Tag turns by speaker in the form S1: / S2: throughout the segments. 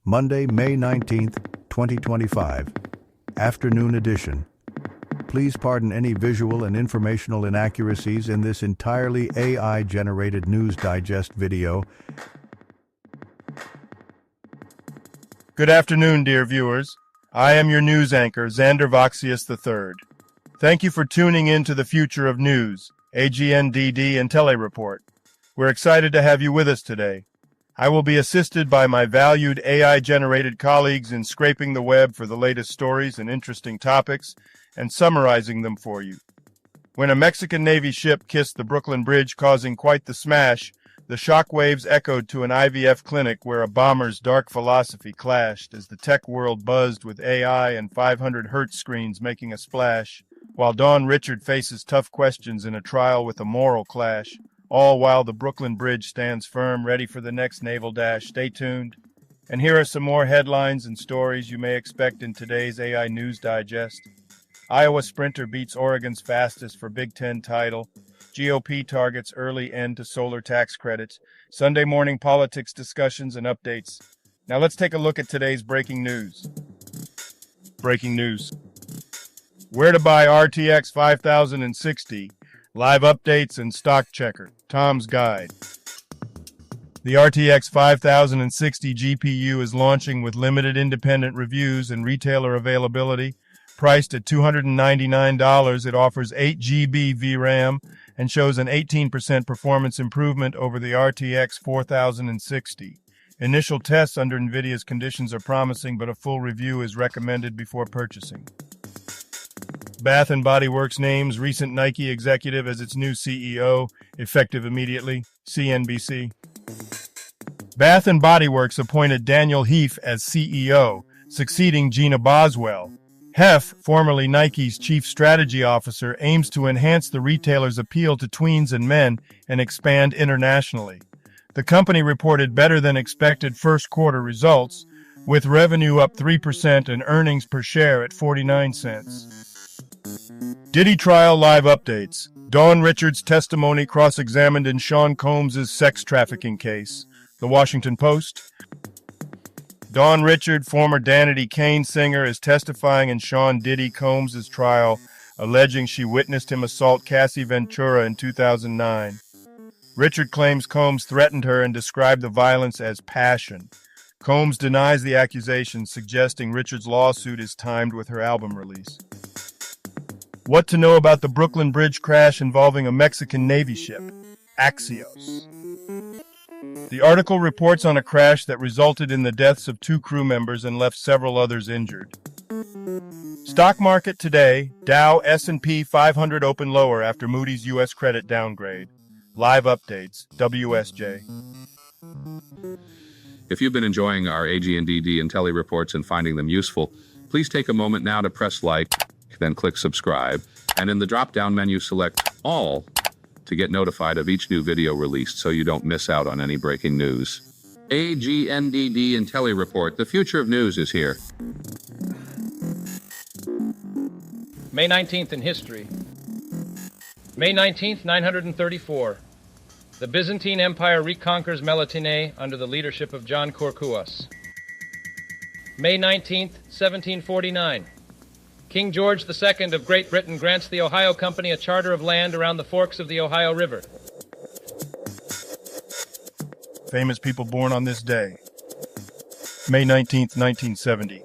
S1: Monday, May 19th, 2025, afternoon edition. Please pardon any visual and informational inaccuracies in this entirely AI-generated News Digest video.
S2: Good afternoon, dear viewers. I am your news anchor, Xander Voxius III. Thank you for tuning in to the future of news, AGNDD intelliReport. We're excited to have you with us today. I will be assisted by my valued AI-generated colleagues in scraping the web for the latest stories and interesting topics and summarizing them for you. When a Mexican Navy ship kissed the Brooklyn Bridge, causing quite the smash, the shockwaves echoed to an IVF clinic where a bomber's dark philosophy clashed as the tech world buzzed with AI and 500 hertz screens making a splash, while Dawn Richard faces tough questions in a trial with a moral clash, all while the Brooklyn Bridge stands firm, ready for the next naval dash. Stay tuned. And here are some more headlines and stories you may expect in today's AI News Digest. Iowa sprinter beats Oregon's fastest for Big Ten title. GOP targets early end to solar tax credits. Sunday morning politics discussions and updates. Now let's take a look at today's breaking news. Breaking news. Where to buy RTX 5060. Live updates and stock checker. Tom's Guide. The RTX 5060 GPU is launching with limited independent reviews and retailer availability. Priced at $299, it offers 8 GB VRAM and shows an 18% performance improvement over the RTX 4060. Initial tests under NVIDIA's conditions are promising, but a full review is recommended before purchasing. Bath & Body Works names recent Nike executive as its new CEO, effective immediately. CNBC. Bath & Body Works appointed Daniel Heaf as CEO, succeeding Gina Boswell. Heff, formerly Nike's chief strategy officer, aims to enhance the retailer's appeal to tweens and men and expand internationally. The company reported better than expected first quarter results, with revenue up 3% and earnings per share at 49 cents. Diddy trial live updates. Dawn Richard's testimony cross-examined in Sean Combs' sex trafficking case. The Washington Post. Dawn Richard, former Danity Kane singer, is testifying in Sean Diddy Combs' trial, alleging she witnessed him assault Cassie Ventura in 2009. Richard claims Combs threatened her and described the violence as passion. Combs denies the accusations, suggesting Richard's lawsuit is timed with her album release. What to know about the Brooklyn Bridge crash involving a Mexican Navy ship? Axios. The article reports on a crash that resulted in the deaths of 2 crew members and left several others injured. Stock market today, Dow S&P 500 open lower after Moody's U.S. credit downgrade. Live updates, WSJ.
S3: If you've been enjoying our AGNDD intelliReports and finding them useful, please take a moment now to press like, then click subscribe, and in the drop-down menu select All to get notified of each new video released so you don't miss out on any breaking news. AGNDD intelliReport, the future of news is here.
S4: May 19th in history. May 19th, 934. The Byzantine Empire reconquers Melitene under the leadership of John Kourkouas. May 19th, 1749. King George II of Great Britain grants the Ohio Company a charter of land around the forks of the Ohio River.
S2: Famous people born on this day. May 19th, 1970.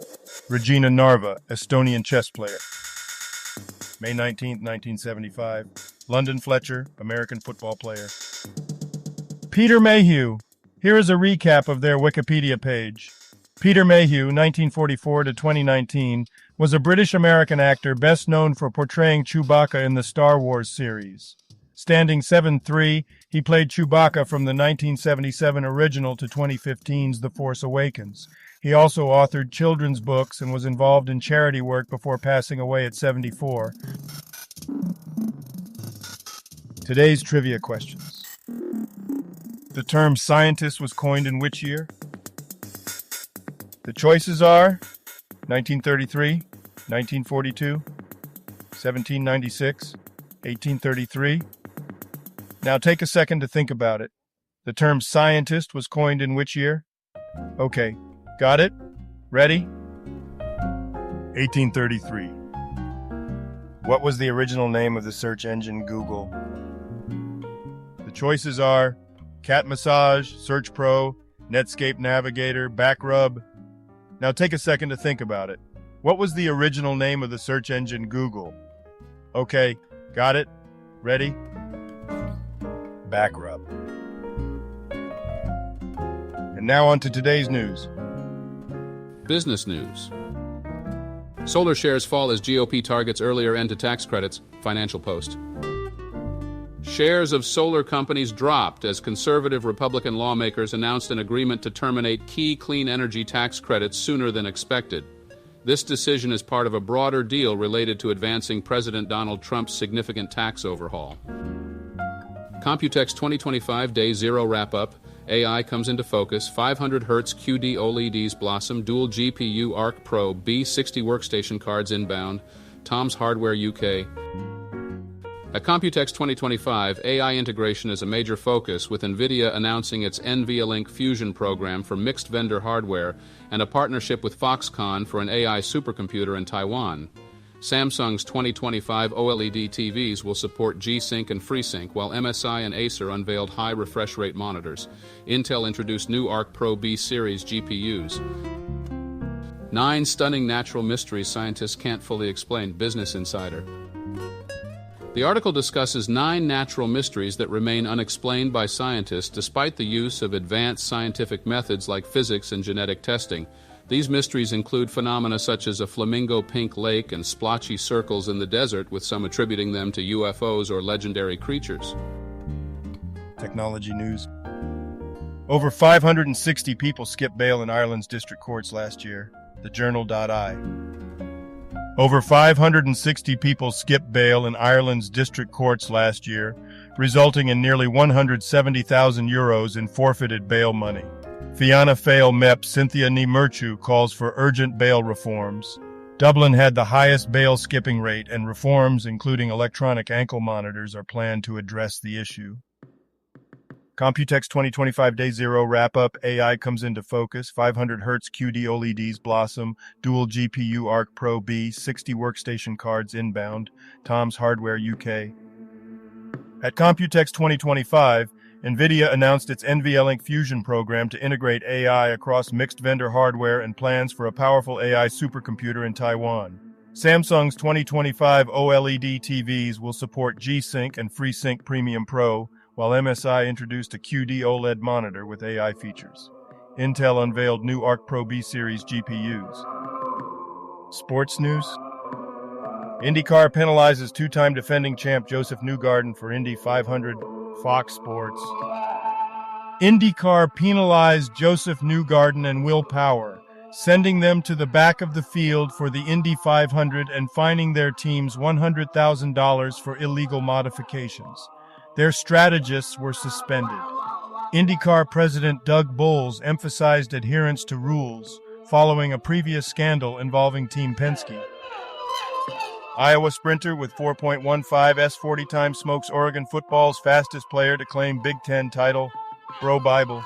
S2: Regina Narva, Estonian chess player. May 19th, 1975. London Fletcher, American football player. Peter Mayhew. Here is a recap of their Wikipedia page. Peter Mayhew, 1944 to 2019, was a British-American actor best known for portraying Chewbacca in the Star Wars series. Standing 7'3", he played Chewbacca from the 1977 original to 2015's The Force Awakens. He also authored children's books and was involved in charity work before passing away at 74. Today's trivia questions. The term scientist was coined in which year? The choices are 1933, 1942, 1796, 1833. Now take a second to think about it. The term scientist was coined in which year? Okay, Got it? Ready? 1833. What was the original name of the search engine Google? The choices are Cat Massage, Search Pro, Netscape Navigator, Backrub. Now take a second to think about it. What was the original name of the search engine Google? Okay, got it? Ready? Backrub. And now on to today's news.
S3: Business news. Solar shares fall as GOP targets earlier end to tax credits, Financial Post. Shares of solar companies dropped as conservative Republican lawmakers announced an agreement to terminate key clean energy tax credits sooner than expected. This decision is part of a broader deal related to advancing President Donald Trump's significant tax overhaul. Computex 2025 Day Zero Wrap-Up. AI comes into focus. 500 Hz QD OLEDs blossom. Dual GPU Arc Pro B60 workstation cards inbound. Tom's Hardware UK. At Computex 2025, AI integration is a major focus, with NVIDIA announcing its NVLink Fusion program for mixed vendor hardware and a partnership with Foxconn for an AI supercomputer in Taiwan. Samsung's 2025 OLED TVs will support G-Sync and FreeSync, while MSI and Acer unveiled high refresh rate monitors. Intel introduced new Arc Pro B series GPUs. 9 stunning natural mysteries scientists can't fully explain, Business Insider. The article discusses 9 natural mysteries that remain unexplained by scientists despite the use of advanced scientific methods like physics and genetic testing. These mysteries include phenomena such as a flamingo pink lake and splotchy circles in the desert, with some attributing them to UFOs or legendary creatures.
S2: Technology news. Over 560 people skipped bail in Ireland's district courts last year. The Journal.I. Over 560 people skipped bail in Ireland's district courts last year, resulting in nearly €170,000 in forfeited bail money. Fianna Fáil MEP Cynthia Ní Murchu calls for urgent bail reforms. Dublin had the highest bail skipping rate, and reforms, including electronic ankle monitors, are planned to address the issue. Computex 2025 Day Zero Wrap-Up. AI comes into focus. 500 Hz QD OLEDs blossom. Dual GPU Arc Pro B. 60 workstation cards inbound. Tom's Hardware UK. At Computex 2025, NVIDIA announced its NVLink Fusion program to integrate AI across mixed vendor hardware and plans for a powerful AI supercomputer in Taiwan. Samsung's 2025 OLED TVs will support G-Sync and FreeSync Premium Pro, while MSI introduced a QD OLED monitor with AI features. Intel unveiled new Arc Pro B series GPUs. Sports news. IndyCar penalizes 2-time defending champ Joseph Newgarden for Indy 500. Fox Sports. IndyCar penalized Joseph Newgarden and Will Power, sending them to the back of the field for the Indy 500 and fining their teams $100,000 for illegal modifications. Their strategists were suspended. IndyCar president Doug Bowles emphasized adherence to rules following a previous scandal involving Team Penske. Iowa sprinter with 4.15 S40 time smokes Oregon football's fastest player to claim Big Ten title, Bro Bible.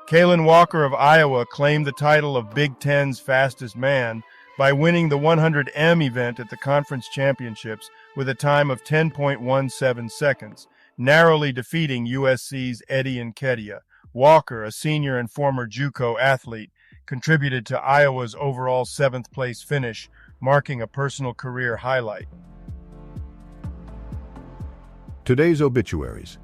S2: Kalen Walker of Iowa claimed the title of Big Ten's fastest man by winning the 100M event at the conference championships with a time of 10.17 seconds, narrowly defeating USC's Eddie Nketiah. Walker, a senior and former JUCO athlete, contributed to Iowa's overall 7th-place finish, marking a personal career highlight.
S1: Today's obituaries.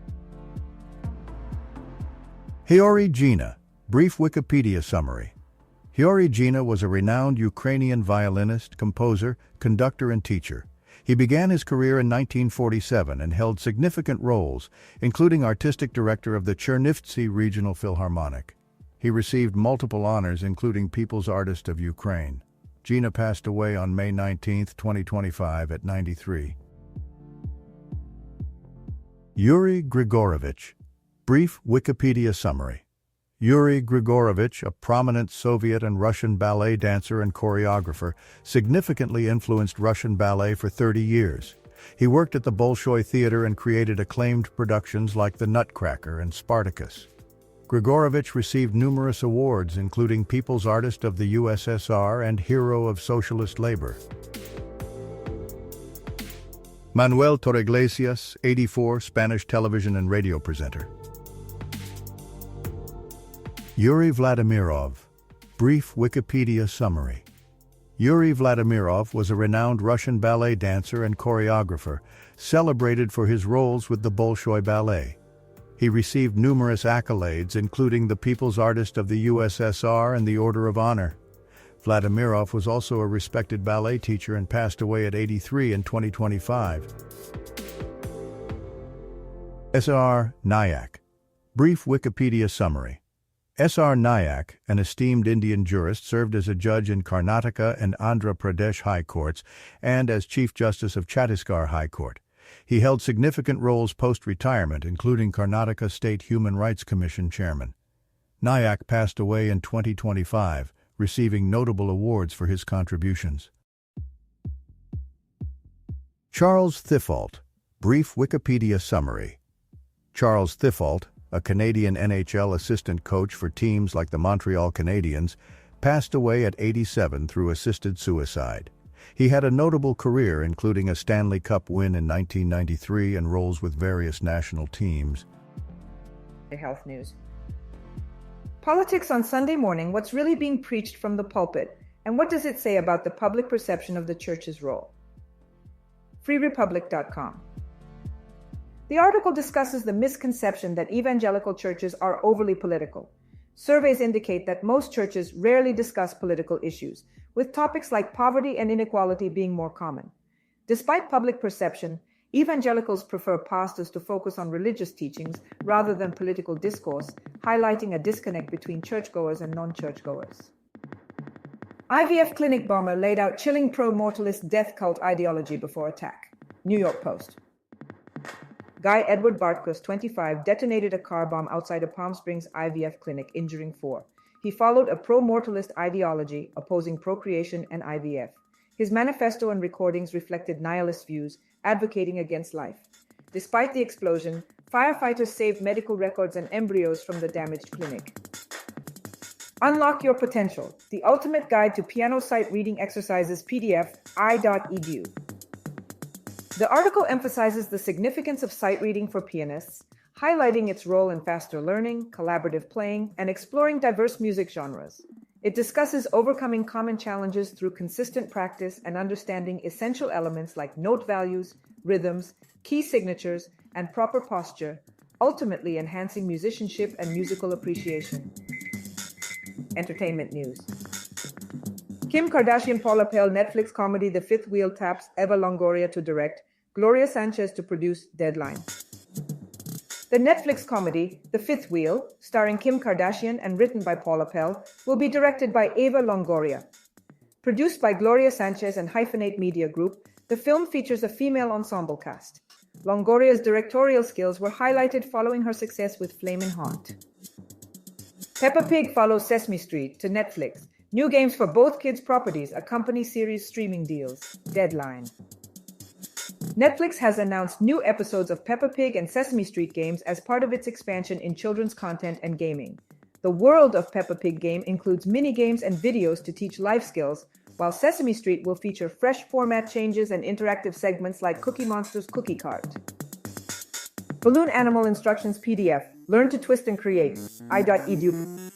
S1: Georgy Gina, brief Wikipedia summary. Georgy Gina was a renowned Ukrainian violinist, composer, conductor, and teacher. He began his career in 1947 and held significant roles, including artistic director of the Chernivtsi Regional Philharmonic. He received multiple honors, including People's Artist of Ukraine. Gina passed away on May 19, 2025 at 93. Yuri Grigorovich, brief Wikipedia summary. Yuri Grigorovich, a prominent Soviet and Russian ballet dancer and choreographer, significantly influenced Russian ballet for 30 years. He worked at the Bolshoi Theater and created acclaimed productions like The Nutcracker and Spartacus. Grigorovich received numerous awards, including People's Artist of the USSR and Hero of Socialist Labor. Manuel Torreiglesias, 84, Spanish television and radio presenter. Yuri Vladimirov, brief Wikipedia summary. Yuri Vladimirov was a renowned Russian ballet dancer and choreographer, celebrated for his roles with the Bolshoi Ballet. He received numerous accolades, including the People's Artist of the USSR and the Order of Honor. Vladimirov was also a respected ballet teacher and passed away at 83 in 2025. S.R. Nayak. Brief Wikipedia summary. S.R. Nayak, an esteemed Indian jurist, served as a judge in Karnataka and Andhra Pradesh High Courts and as Chief Justice of Chhattisgarh High Court. He held significant roles post-retirement, including Karnataka State Human Rights Commission chairman. Nayak passed away in 2025, receiving notable awards for his contributions. Charles Thifault. Brief Wikipedia summary. Charles Thifault, a Canadian NHL assistant coach for teams like the Montreal Canadiens, passed away at 87 through assisted suicide. He had a notable career, including a Stanley Cup win in 1993 and roles with various national teams.
S5: Health news. Politics on Sunday morning, what's really being preached from the pulpit, and what does it say about the public perception of the church's role? FreeRepublic.com. The article discusses the misconception that evangelical churches are overly political. Surveys indicate that most churches rarely discuss political issues, with topics like poverty and inequality being more common. Despite public perception, evangelicals prefer pastors to focus on religious teachings rather than political discourse, highlighting a disconnect between churchgoers and non-churchgoers. IVF clinic bomber laid out chilling pro-mortalist death cult ideology before attack. New York Post. Guy Edward Bartkus, 25, detonated a car bomb outside a Palm Springs IVF clinic, injuring 4. He followed a pro-mortalist ideology opposing procreation and IVF. His manifesto and recordings reflected nihilist views, advocating against life. Despite the explosion, firefighters saved medical records and embryos from the damaged clinic. Unlock Your Potential, the ultimate guide to piano sight reading exercises PDF, i.edu. The article emphasizes the significance of sight reading for pianists, highlighting its role in faster learning, collaborative playing, and exploring diverse music genres. It discusses overcoming common challenges through consistent practice and understanding essential elements like note values, rhythms, key signatures, and proper posture, ultimately enhancing musicianship and musical appreciation. Entertainment news. Kim Kardashian Paula Pell Netflix comedy The Fifth Wheel taps Eva Longoria to direct, Gloria Sanchez to produce. Deadline. The Netflix comedy The Fifth Wheel, starring Kim Kardashian and written by Paula Pell, will be directed by Eva Longoria. Produced by Gloria Sanchez and Hyphenate Media Group, the film features a female ensemble cast. Longoria's directorial skills were highlighted following her success with Flamin' Haunt. Peppa Pig follows Sesame Street to Netflix. New games for both kids' properties accompany series streaming deals. Deadline. Netflix has announced new episodes of Peppa Pig and Sesame Street games as part of its expansion in children's content and gaming. The World of Peppa Pig game includes mini-games and videos to teach life skills, while Sesame Street will feature fresh format changes and interactive segments like Cookie Monster's Cookie Cart. Balloon Animal Instructions PDF. Learn to twist and create. i.edu.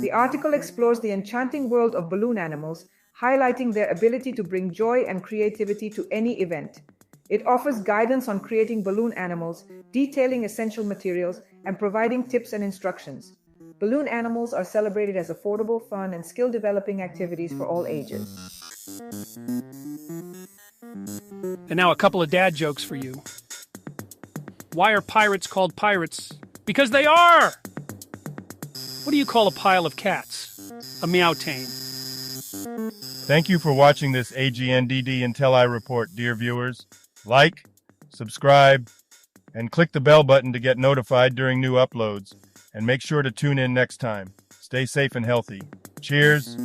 S5: The article explores the enchanting world of balloon animals, highlighting their ability to bring joy and creativity to any event. It offers guidance on creating balloon animals, detailing essential materials, and providing tips and instructions. Balloon animals are celebrated as affordable, fun, and skill-developing activities for all ages.
S6: And now a couple of dad jokes for you. Why are pirates called pirates? Because they are! What do you call a pile of cats? A meowtain.
S2: Thank you for watching this AGNDD intelliReport, dear viewers. Like, subscribe, and click the bell button to get notified during new uploads. And make sure to tune in next time. Stay safe and healthy. Cheers.